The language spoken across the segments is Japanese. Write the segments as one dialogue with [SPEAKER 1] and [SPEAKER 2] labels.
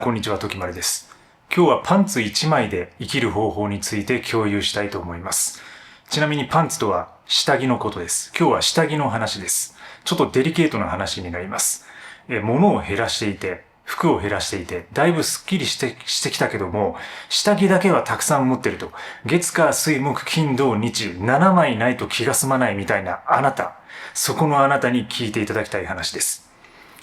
[SPEAKER 1] こんにちは、ときまるです。今日はパンツ1枚で生きる方法について共有したいと思います。ちなみにパンツとは下着のことです。今日は下着の話です。ちょっとデリケートな話になります。物を減らしていて、服を減らしていて、だいぶスッキリしてきたけども、下着だけはたくさん持ってると。月火水木金土日7枚ないと気が済まないみたいなあなた。そこのあなたに聞いていただきたい話です。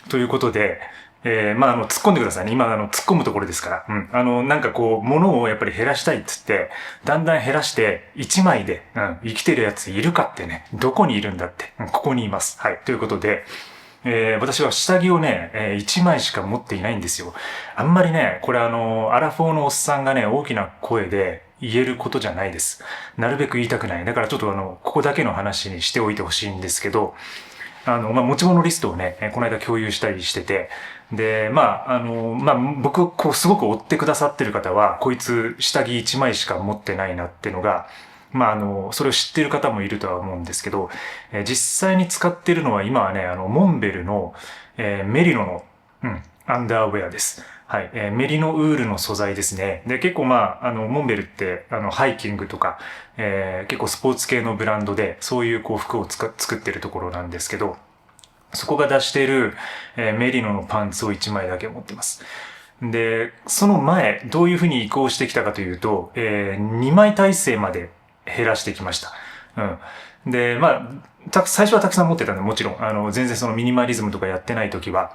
[SPEAKER 1] ということで、突っ込んでくださいね。今、突っ込むところですから。物をやっぱり減らしたいっつって、だんだん減らして、1枚で、生きてるやついるかってね、どこにいるんだって、ここにいます。はい。ということで、私は下着をね、1枚しか持っていないんですよ。あんまりね、これアラフォーのおっさんがね、大きな声で言えることじゃないです。なるべく言いたくない。だからちょっとここだけの話にしておいてほしいんですけど、持ち物リストをね、この間共有したりしてて、で、僕をこうすごく追ってくださってる方は、こいつ下着1枚しか持ってないなっていうのが、それを知ってる方もいるとは思うんですけど、実際に使ってるのは今はね、モンベルの、メリノの、アンダーウェアです。はい。メリノウールの素材ですね。で、結構モンベルって、ハイキングとか、結構スポーツ系のブランドで、そういうこう服を作ってるところなんですけど、そこが出している、メリノのパンツを1枚だけ持ってます。で、その前、どういうふうに移行してきたかというと、2枚体制まで減らしてきました。で、最初はたくさん持ってたんで、もちろん、全然そのミニマリズムとかやってない時は、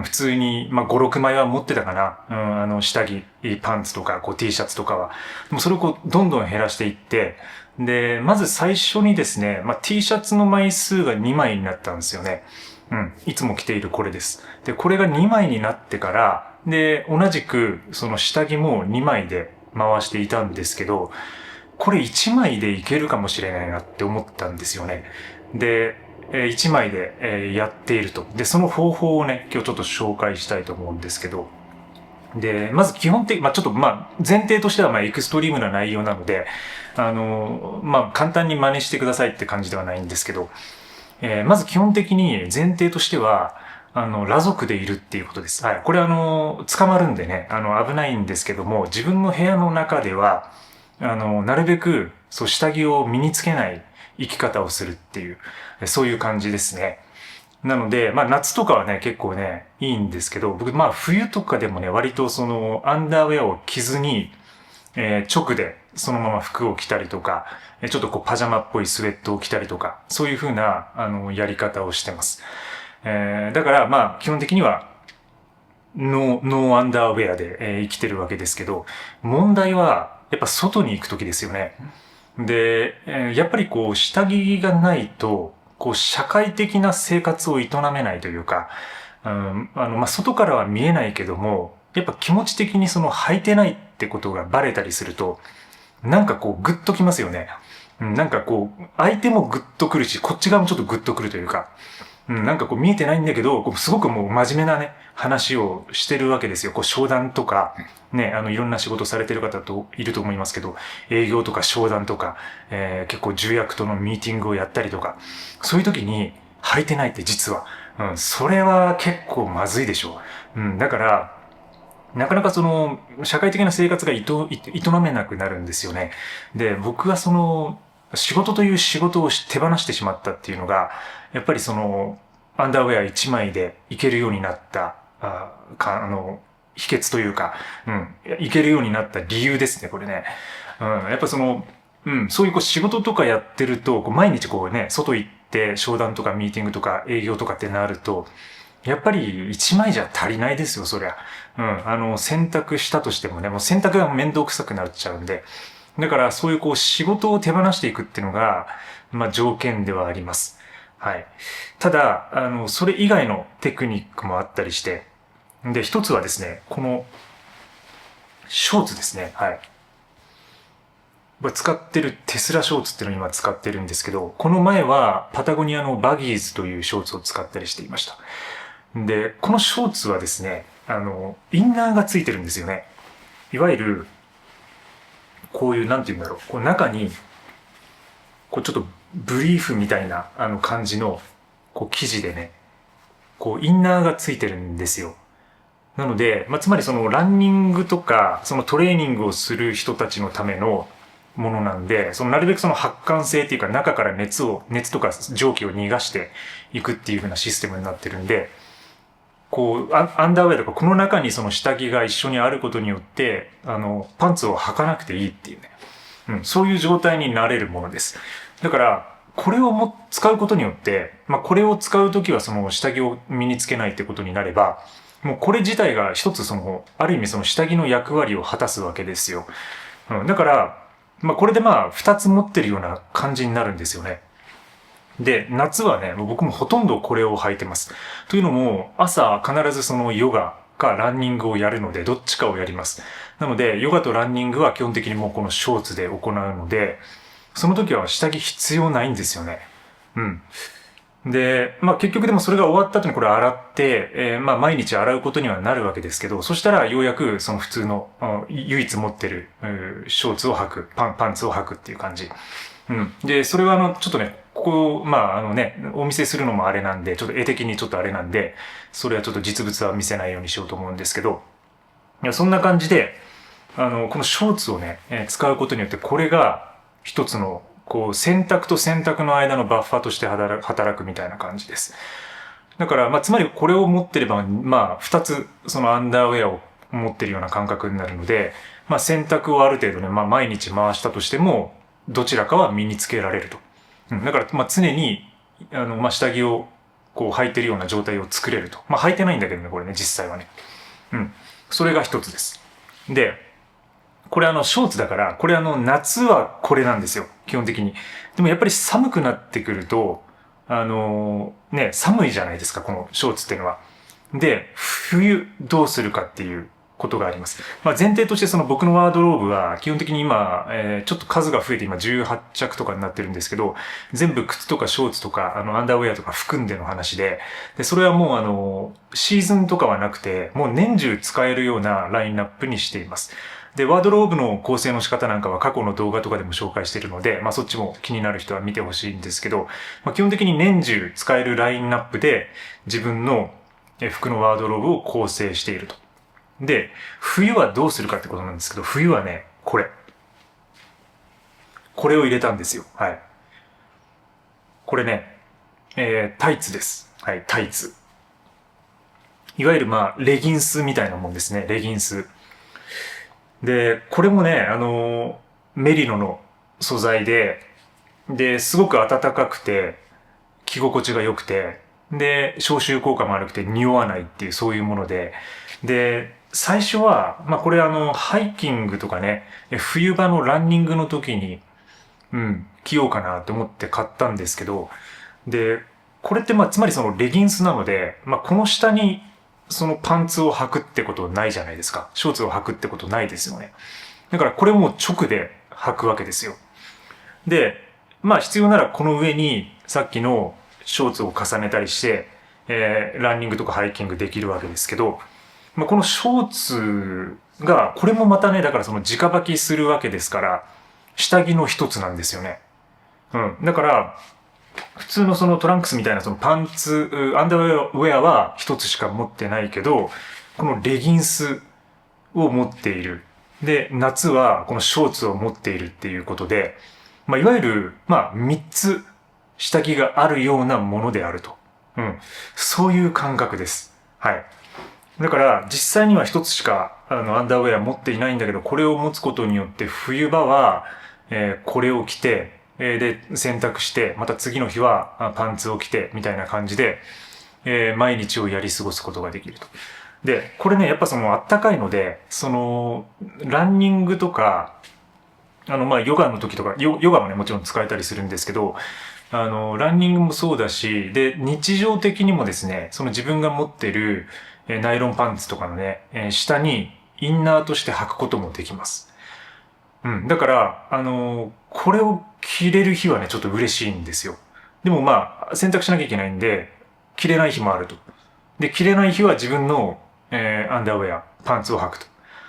[SPEAKER 1] 普通に、5、6枚は持ってたかな。下着、パンツとか、T シャツとかは。でもそれをどんどん減らしていって、で、まず最初にですね、T シャツの枚数が2枚になったんですよね。いつも着ているこれです。で、これが2枚になってから、で、同じく、その下着も2枚で回していたんですけど、これ1枚でいけるかもしれないなって思ったんですよね。で、1枚でやっていると。で、その方法をね、今日ちょっと紹介したいと思うんですけど、で、まず基本的、前提としてはエクストリームな内容なので、簡単に真似してくださいって感じではないんですけど、まず基本的に前提としては、裸族でいるっていうことです。はい。これ捕まるんでね、危ないんですけども、自分の部屋の中では、なるべく、そう、下着を身につけない生き方をするっていう、そういう感じですね。なので、夏とかはね、結構ね、いいんですけど、僕、冬とかでもね、割とその、アンダーウェアを着ずに、直でそのまま服を着たりとか、ちょっとこうパジャマっぽいスウェットを着たりとか、そういう風な、やり方をしてます。だから基本的には、ノーアンダーウェアで、生きてるわけですけど、問題は、やっぱ外に行くときですよね。で、やっぱりこう、下着がないと、こう、社会的な生活を営めないというか、外からは見えないけども、やっぱ気持ち的にその履いてないってことがバレたりすると、なんかこうグッときますよね。なんかこう、相手もグッとくるし、こっち側もちょっとグッとくるというか、なんかこう見えてないんだけど、すごくもう真面目なね、話をしてるわけですよ。こう商談とか、ね、いろんな仕事されてる方といると思いますけど、営業とか商談とか、結構重役とのミーティングをやったりとか、そういう時に履いてないって実は、それは結構まずいでしょう。だから、なかなかその、社会的な生活が営めなくなるんですよね。で、僕はその、仕事という仕事を手放してしまったっていうのが、やっぱりその、アンダーウェア一枚でいけるようになった、秘訣というか、いけるようになった理由ですね、これね。やっぱその、そういうこう仕事とかやってると、毎日こうね、外行って商談とかミーティングとか営業とかってなると、やっぱり一枚じゃ足りないですよ、そりゃ。選択したとしてもね、もう選択が面倒くさくなっちゃうんで。だからそういうこう仕事を手放していくっていうのが、条件ではあります。はい。ただ、それ以外のテクニックもあったりして、で、一つはですね、この、ショーツですね。はい。使ってるテスラショーツっていうのを今使ってるんですけど、この前はパタゴニアのバギーズというショーツを使ったりしていました。で、このショーツはですね、インナーがついてるんですよね。いわゆる、こういう、なんて言うんだろう。こう中に、こうちょっとブリーフみたいな、感じの、こう生地でね、こうインナーがついてるんですよ。なので、つまりそのランニングとか、そのトレーニングをする人たちのためのものなんで、なるべくその発汗性っていうか中から熱とか蒸気を逃がしていくっていう風なシステムになってるんで、アンダーウェアとかこの中にその下着が一緒にあることによって、パンツを履かなくていいっていうね。そういう状態になれるものです。だから、これを使うことによって、これを使うときはその下着を身につけないってことになれば、もうこれ自体が一つある意味その下着の役割を果たすわけですよ。だから、これで二つ持ってるような感じになるんですよね。で、夏はね、僕もほとんどこれを履いてます。というのも、朝必ずそのヨガかランニングをやるので、どっちかをやります。なので、ヨガとランニングは基本的にもうこのショーツで行うので、その時は下着必要ないんですよね。で、結局でもそれが終わった後にこれ洗って、毎日洗うことにはなるわけですけど、そしたらようやくその普通の、唯一持ってる、ショーツを履く、パンツを履くっていう感じ。で、それはちょっとね、お見せするのもあれなんで、ちょっと絵的にちょっとあれなんで、それはちょっと実物は見せないようにしようと思うんですけど、いや、そんな感じで、このショーツをね、使うことによって、これが一つの、洗濯と洗濯の間のバッファとして働くみたいな感じです。だから、つまりこれを持ってれば、二つ、そのアンダーウェアを持ってるような感覚になるので、洗濯をある程度ね、毎日回したとしても、どちらかは身につけられると。だから、常に、下着を、履いてるような状態を作れると。履いてないんだけどね、これね、実際はね。それが一つです。で、これショーツだから、これ夏はこれなんですよ。基本的に。でもやっぱり寒くなってくると、寒いじゃないですか、このショーツっていうのは。で、冬どうするかっていうことがあります。前提としてその僕のワードローブは基本的に今、ちょっと数が増えて今18着とかになってるんですけど、全部靴とかショーツとかアンダーウェアとか含んでの話で、それはもうシーズンとかはなくて、もう年中使えるようなラインナップにしています。で、ワードローブの構成の仕方なんかは過去の動画とかでも紹介しているので、そっちも気になる人は見てほしいんですけど、基本的に年中使えるラインナップで自分の服のワードローブを構成していると。で、冬はどうするかってことなんですけど、冬はね、これを入れたんですよ。はい。これね、タイツです。はい、タイツ。いわゆるレギンスみたいなもんですね。レギンス。で、これもね、メリノの素材で、すごく暖かくて、着心地が良くて、で、消臭効果も悪くて匂わないっていうそういうもので、で、最初は、これハイキングとかね、冬場のランニングの時に、着ようかなと思って買ったんですけど、で、これってつまりそのレギンスなので、この下にそのパンツを履くってことないじゃないですか。ショーツを履くってことないですよね。だからこれも直で履くわけですよ。で、必要ならこの上にさっきのショーツを重ねたりして、ランニングとかハイキングできるわけですけど、このショーツが、これもまたね、だからその直履きするわけですから、下着の一つなんですよね。だから、普通のそのトランクスみたいなそのパンツ、アンダーウェアは一つしか持ってないけど、このレギンスを持っている。で、夏はこのショーツを持っているっていうことで、いわゆる、三つ下着があるようなものであると。そういう感覚です。はい。だから、実際には一つしか、アンダーウェア持っていないんだけど、これを持つことによって、冬場は、これを着て、で、洗濯して、また次の日はパンツを着て、みたいな感じで、毎日をやり過ごすことができると。で、これね、やっぱその、あったかいので、ランニングとか、ヨガの時とか、ヨガもね、もちろん使えたりするんですけど、ランニングもそうだし、で、日常的にもですね、その自分が持ってる、ナイロンパンツとかのね、下にインナーとして履くこともできます。だから、これを着れる日はね、ちょっと嬉しいんですよ。でも洗濯しなきゃいけないんで、着れない日もあると。で、着れない日は自分の、アンダーウェア、パンツを履くと。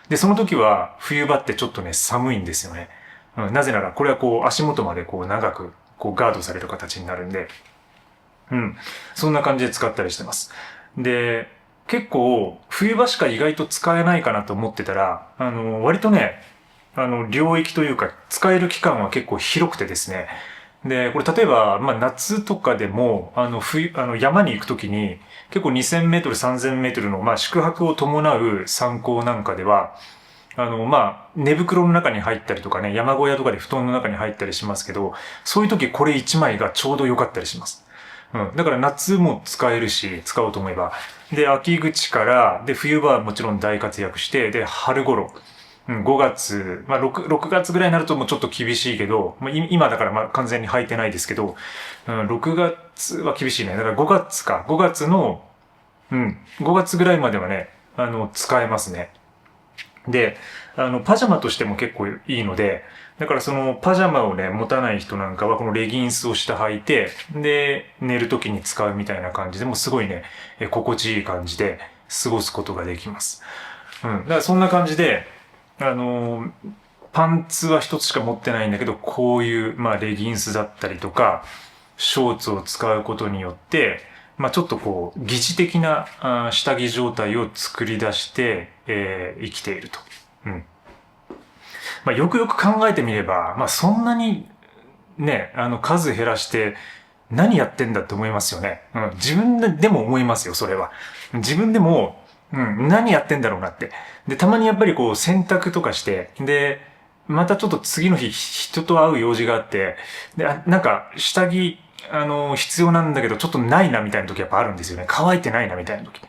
[SPEAKER 1] で、その時は冬場ってちょっとね、寒いんですよね。なぜなら、これは足元まで長く、ガードされる形になるんで、そんな感じで使ったりしてます。で、結構冬場しか意外と使えないかなと思ってたら、割とね、領域というか使える期間は結構広くてですね。で、これ例えば、まあ夏とかでも、山に行くときに結構2000メートル、3000メートルの、まあ宿泊を伴う参考なんかでは、まあ、寝袋の中に入ったりとかね、山小屋とかで布団の中に入ったりしますけど、そういう時これ1枚がちょうど良かったりします。うん。だから夏も使えるし、使おうと思えば。で、秋口から、で、冬場はもちろん大活躍して、で、春頃。うん、5月、まあ6月ぐらいになるともうちょっと厳しいけど、まあ、今だからまあ完全に履いてないですけど、うん、6月は厳しいね。だから5月か。5月の、うん、5月ぐらいまではね、使えますね。で、パジャマとしても結構いいので、だからそのパジャマをね、持たない人なんかはこのレギンスを下履いて、で、寝る時に使うみたいな感じでもすごいね、心地いい感じで過ごすことができます。うん。だからそんな感じで、パンツは一つしか持ってないんだけど、こういう、まあ、レギンスだったりとか、ショーツを使うことによって、まあ、ちょっとこう、疑似的な下着状態を作り出して、生きていると。うん。まあ、よくよく考えてみれば、まあ、そんなに、ね、数減らして、何やってんだって思いますよね。うん。自分でも思いますよ、それは。自分でも、うん、何やってんだろうなって。で、たまにやっぱりこう、洗濯とかして、で、またちょっと次の日、人と会う用事があって、で、なんか、下着、必要なんだけど、ちょっとないなみたいな時やっぱあるんですよね。乾いてないなみたいな時。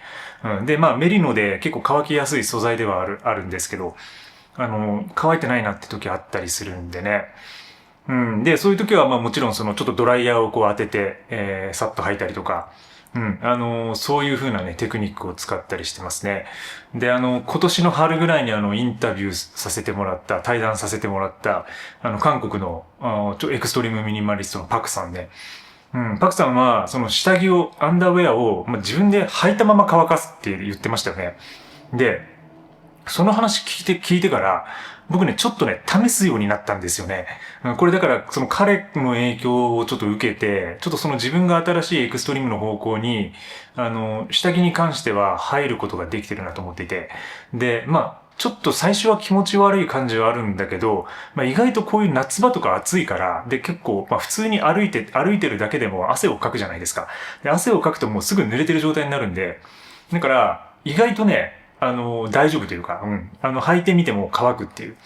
[SPEAKER 1] うん。で、まあ、メリノで結構乾きやすい素材ではあるんですけど、乾いてないなって時あったりするんでね。うん。で、そういう時は、まあもちろんそのちょっとドライヤーをこう当てて、さっと履いたりとか、うん。そういう風なね、テクニックを使ったりしてますね。で、今年の春ぐらいにインタビューさせてもらった、対談させてもらった、韓国の、エクストリームミニマリストのパクさんね。うん。パクさんは、その下着を、アンダーウェアを、まあ、自分で履いたまま乾かすって言ってましたよね。で、その話聞いてから、僕ね、ちょっとね、試すようになったんですよね。これだから、その彼の影響をちょっと受けて、ちょっとその自分が新しいエクストリームの方向に、下着に関しては入ることができてるなと思っていて。で、まあ、ちょっと最初は気持ち悪い感じはあるんだけど、まあ意外とこういう夏場とか暑いから、で結構、まあ普通に歩いてるだけでも汗をかくじゃないですか。で、汗をかくともうすぐ濡れてる状態になるんで、だから、意外とね、大丈夫というか、うん。履いてみても乾くっていう。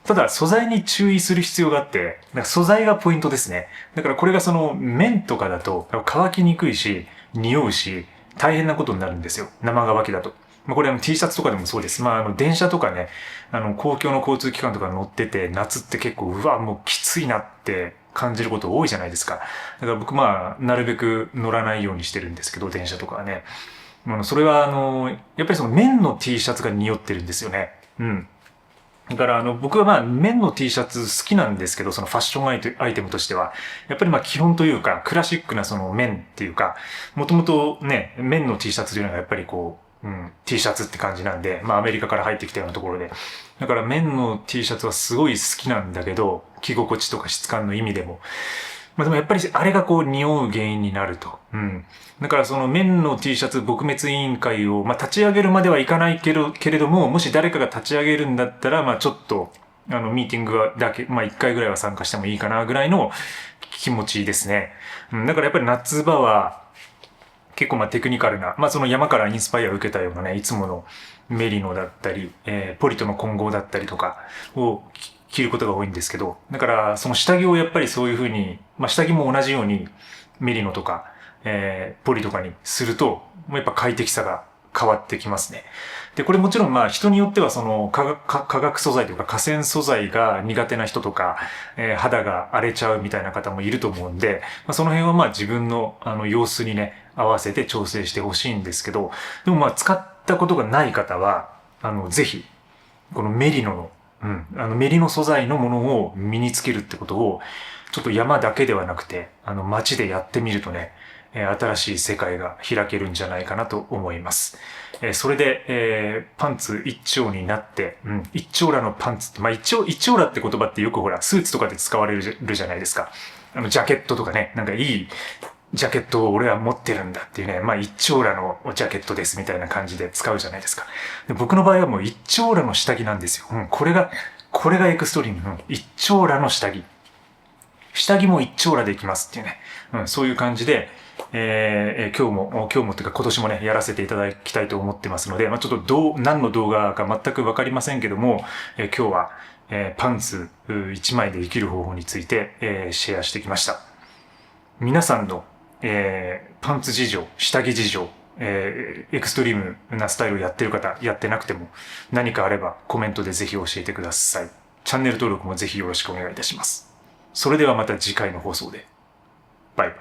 [SPEAKER 1] ただ、素材に注意する必要があって、素材がポイントですね。だからこれがその、綿とかだと乾きにくいし、匂うし、大変なことになるんですよ。生乾きだと。まあ、これT シャツとかでもそうです。まあ、電車とかね、公共の交通機関とか乗ってて、夏って結構、うわ、もうきついなって感じること多いじゃないですか。だから僕まあ、なるべく乗らないようにしてるんですけど、電車とかはね。それはやっぱりその綿の T シャツが匂ってるんですよね。うん。だから僕はまあ綿の T シャツ好きなんですけど、そのファッションアイテムとしては。やっぱりまあ基本というか、クラシックなその綿っていうか、もともとね、綿の T シャツというのがやっぱりこう、うん、T シャツって感じなんで、まあアメリカから入ってきたようなところで。だから綿の T シャツはすごい好きなんだけど、着心地とか質感の意味でも。まあでもやっぱりあれがこう匂う原因になると。うん。だからその綿の T シャツ撲滅委員会を、まあ立ち上げるまではいかないけれども、もし誰かが立ち上げるんだったら、まあちょっと、ミーティングだけ、まあ一回ぐらいは参加してもいいかなぐらいの気持ちですね。うん。だからやっぱり夏場は、結構まあテクニカルな、まあその山からインスパイアを受けたようなね、いつものメリノだったり、ポリとの混合だったりとかを着ることが多いんですけど、だからその下着をやっぱりそういう風に、まあ下着も同じようにメリノとか、ポリとかにすると、もうやっぱ快適さが変わってきますね。で、これもちろんまあ人によってはその化学素材というか河川素材が苦手な人とか、肌が荒れちゃうみたいな方もいると思うんで、まあ、その辺はまあ自分の様子にね、合わせて調整してほしいんですけど、でもまあ使ったことがない方は、ぜひ、このメリノの、うん、メリノ素材のものを身につけるってことを、ちょっと山だけではなくて、街でやってみるとね、新しい世界が開けるんじゃないかなと思います。それで、パンツ一丁になって、うん、一丁羅のパンツって、まあ一丁羅って言葉ってよくほら、スーツとかで使われるじゃないですか。ジャケットとかね、なんかいいジャケットを俺は持ってるんだっていうね、まあ一丁羅のジャケットですみたいな感じで使うじゃないですか。で僕の場合はもう一丁羅の下着なんですよ。これがエクストリーム。一丁羅の下着。下着も一丁羅でいきますっていうね。そういう感じで、今日もっていうか今年もね、やらせていただきたいと思ってますので、まあちょっと何の動画か全くわかりませんけども、今日は、パンツ1枚で生きる方法について、シェアしてきました。皆さんの、パンツ事情、下着事情、エクストリームなスタイルをやってる方、やってなくても何かあればコメントでぜひ教えてください。チャンネル登録もぜひよろしくお願いいたします。それではまた次回の放送で。バイバイ。